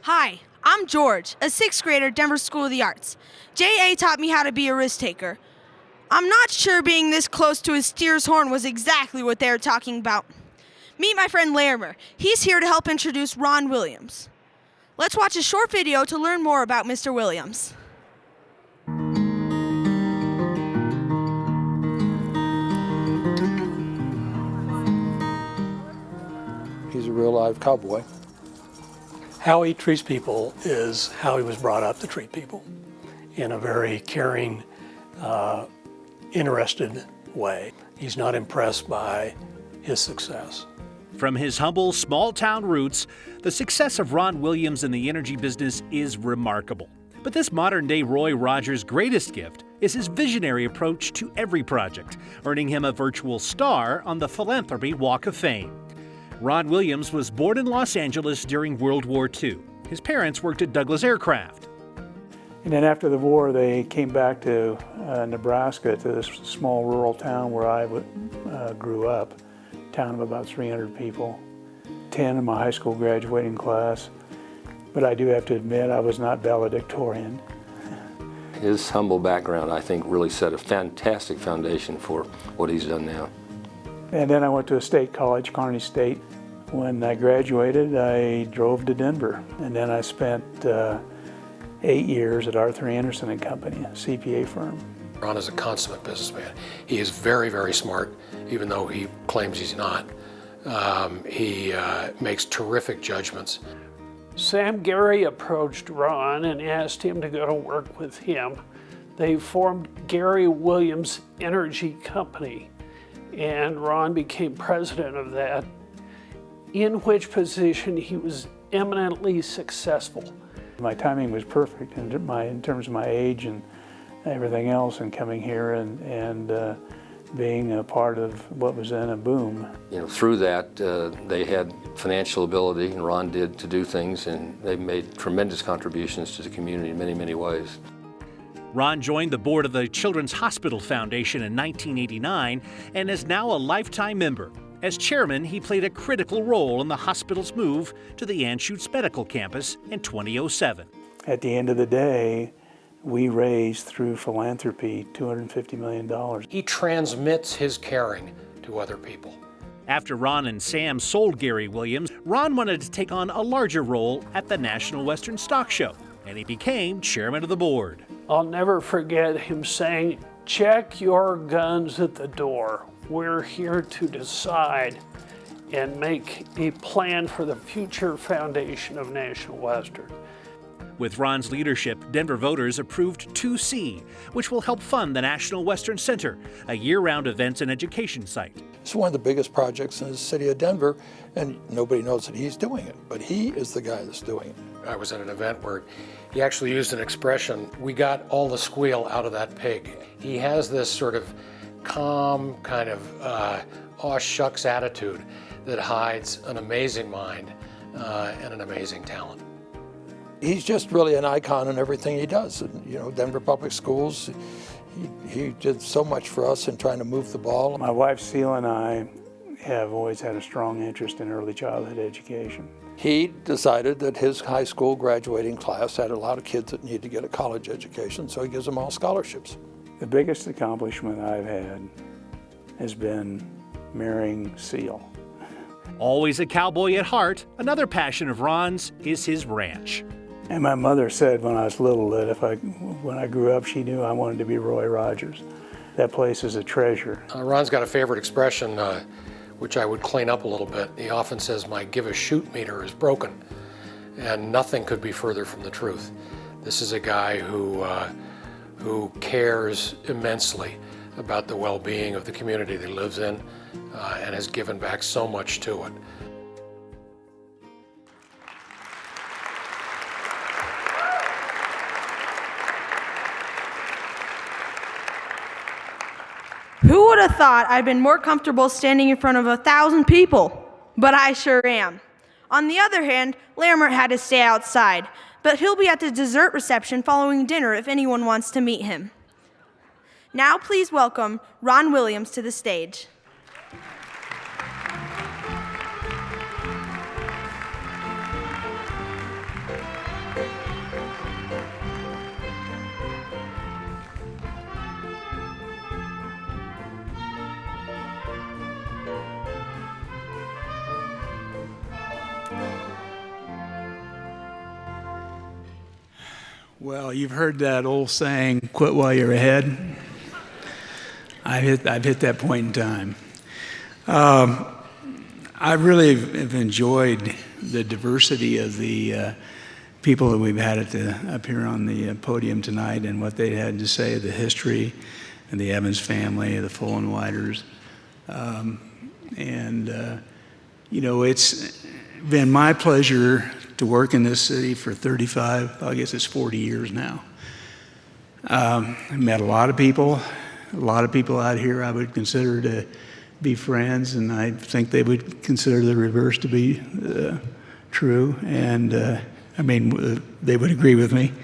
Hi, I'm George, a 6th grader at Denver School of the Arts. J.A. taught me how to be a risk taker. I'm not sure being this close to a steer's horn was exactly what they were talking about. Meet my friend Larimer. He's here to help introduce Ron Williams. Let's watch a short video to learn more about Mr. Williams. He's a real live cowboy. How he treats people is how he was brought up to treat people, in a very caring, interested way. He's not impressed by his success. From his humble, small-town roots, the success of Ron Williams in the energy business is remarkable. But this modern-day Roy Rogers' greatest gift is his visionary approach to every project, earning him a virtual star on the Philanthropy Walk of Fame. Ron Williams was born in Los Angeles during World War II. His parents worked at Douglas Aircraft. And then after the war, they came back to Nebraska, to this small rural town where I grew up, a town of about 300 people, 10 in my high school graduating class. But I do have to admit, I was not valedictorian. His humble background, I think, really set a fantastic foundation for what he's done now. And then I went to a state college, Kearney State. When I graduated, I drove to Denver, and then I spent 8 years at Arthur Andersen & Company, a CPA firm. Ron is a consummate businessman. He is very, very smart, even though he claims he's not. He makes terrific judgments. Sam Gary approached Ron and asked him to go to work with him. They formed Gary Williams Energy Company, and Ron became president of that, in which position he was eminently successful. My timing was perfect in terms of my age and everything else, and coming here and being a part of what was then a boom. You know, through that, they had financial ability, and Ron did, to do things, and they made tremendous contributions to the community in many, many ways. Ron joined the board of the Children's Hospital Foundation in 1989 and is now a lifetime member. As chairman, he played a critical role in the hospital's move to the Anschutz Medical Campus in 2007. At the end of the day, we raised through philanthropy $250 million. He transmits his caring to other people. After Ron and Sam sold Gary Williams, Ron wanted to take on a larger role at the National Western Stock Show, and he became chairman of the board. I'll never forget him saying, "Check your guns at the door. We're here to decide and make a plan for the future foundation of National Western." With Ron's leadership, Denver voters approved 2C, which will help fund the National Western Center, a year-round events and education site. It's one of the biggest projects in the city of Denver, and nobody knows that he's doing it, but he is the guy that's doing it. I was at an event where he actually used an expression, "We got all the squeal out of that pig." He has this sort of calm, kind of aw shucks attitude that hides an amazing mind and an amazing talent. He's just really an icon in everything he does. And, you know, Denver Public Schools, he did so much for us in trying to move the ball. My wife, Seal, and I have always had a strong interest in early childhood education. He decided that his high school graduating class had a lot of kids that need to get a college education, so he gives them all scholarships. The biggest accomplishment I've had has been marrying Seal. Always a cowboy at heart, another passion of Ron's is his ranch. And my mother said when I was little that when I grew up, she knew I wanted to be Roy Rogers. That place is a treasure. Ron's got a favorite expression, which I would clean up a little bit. He often says, "My give-a-shoot meter is broken," and nothing could be further from the truth. This is a guy who cares immensely about the well-being of the community that he lives in and has given back so much to it. Who would have thought I'd been more comfortable standing in front of 1,000 people? But I sure am. On the other hand, Larimer had to stay outside, but he'll be at the dessert reception following dinner if anyone wants to meet him. Now please welcome Ron Williams to the stage. Well, you've heard that old saying, quit while you're ahead. I've hit that point in time. I really have enjoyed the diversity of the people that we've had up here on the podium tonight and what they had to say, the history and the Evans family, the Fullenwiders. It's been my pleasure to work in this city for 35, I guess it's 40 years now. I met a lot of people out here I would consider to be friends, and I think they would consider the reverse to be true, and they would agree with me.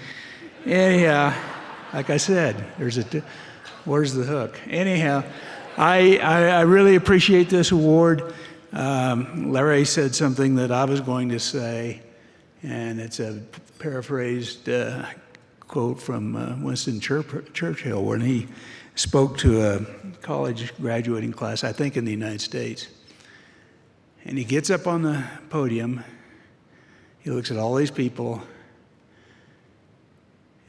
Anyhow, like I said, where's the hook? Anyhow, I really appreciate this award. Larry said something that I was going to say, and it's a paraphrased quote from Winston Churchill when he spoke to a college graduating class, I think in the United States. And he gets up on the podium, he looks at all these people,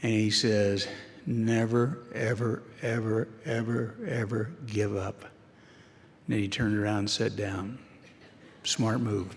and he says, never, ever, ever, ever, ever give up. And then he turned around and sat down. Smart move.